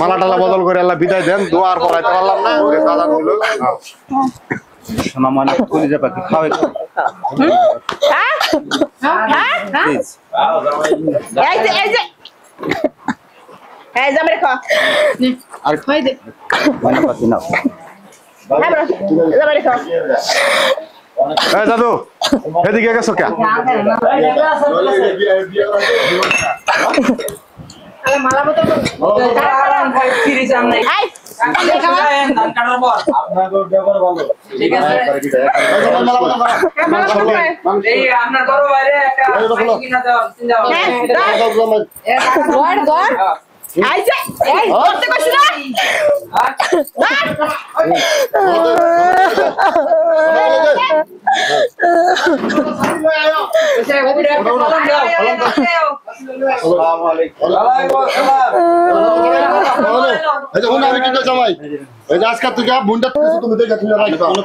মালা টালা বদল করে আল্লাহ বিদায় দেন, দোয়ার পড়াইতে পারলাম না, ওরে দাদা দিল সোনা মানে কলিজা পাখি খাওয়াই দাদু এদিকে গেছো কে? মালা বদল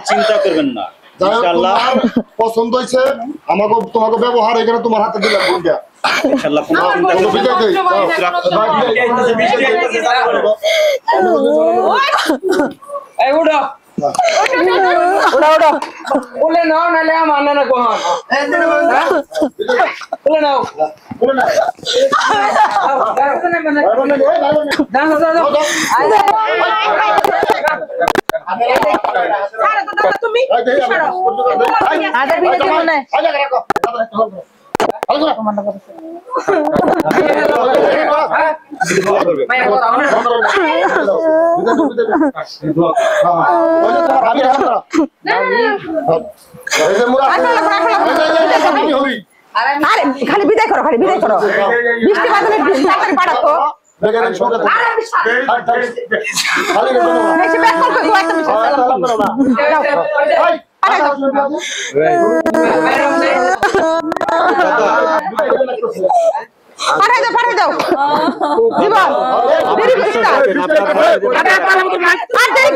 চিন্তা করবেন না, পছন্দ হয়েছে আমাকে, তোমাকে ব্যবহার এখানে তোমার হাতে দিলাম বোনটা বলে নাও নাহলে মানে না কখন বলে নাও তুমি খালি বিদায় করো, খালি বিদায় করো, বৃষ্টি বাদলে পাঠাতো পাঠাই দাও জীবন দেরি করিস না, আর দেরি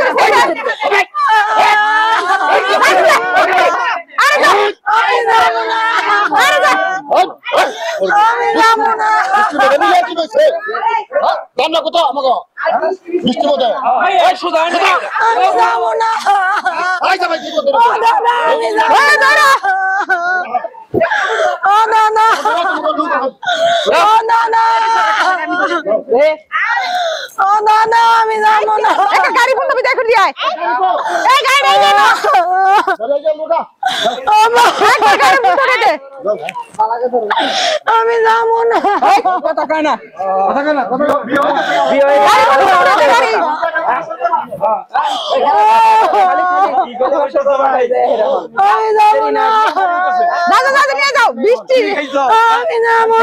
গাড়ি বন্ধ বিদায় করে দিয়ে আমি যাবো না, কথা কয় না, নিয়ে যাও বৃষ্টি, আমি যাবো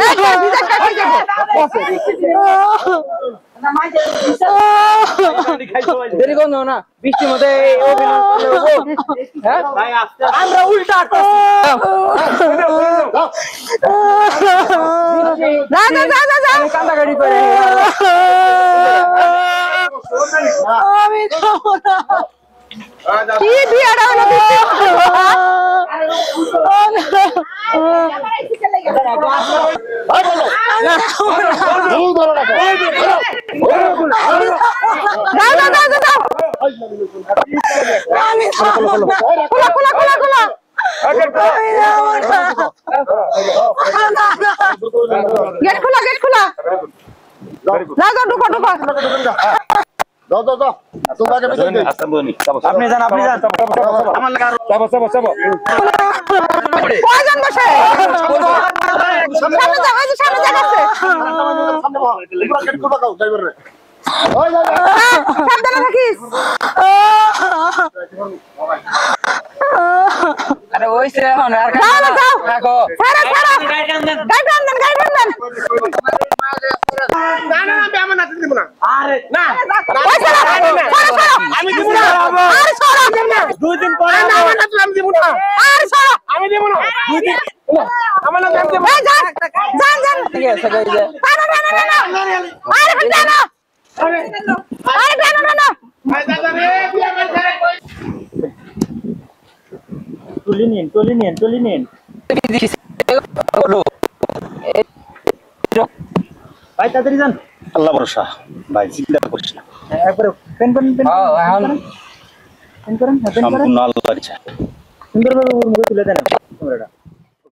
দেরি করো না, বৃষ্টির মধ্যে আমরা উল্টা কান্দাকাটি করে আমি কি বিয়াটা হলো গেট খোলা, গেট খোলা, ঢুকো ঢুকো, আপনি যান, আপনি যান, আমার লাগা কয়জন বসে সামনে যাও, সামনে যাচ্ছে সাবধানে থাকিস। আরে ওইছে এখন আর রাখো ছাড়া ছাড়া গাইড রান্দেন না না আমি আমার নাতি দিব না। আরে না আমি দিব না। আরে ছাড়া দুই দিন পরে আমার নাতি আমি দিব না। আরে ছাড়া আমি দিব না। দুই দিন আমার নাতি আমি দিব না। ঠিক আছে গাইজ টানো, টানো, টানো। আরে টানো। আরে টানো, টানো। তুলি নিন ভাই তাড়াতাড়ি যান আল্লাহ ভরসা ভাই চিন্তা করিস না একবারে পেন করেন সম্পূর্ণ আল্লাহর ইচ্ছা সুন্দরভাবে ওর মুখে তুলে দেন ক্যামেরাটা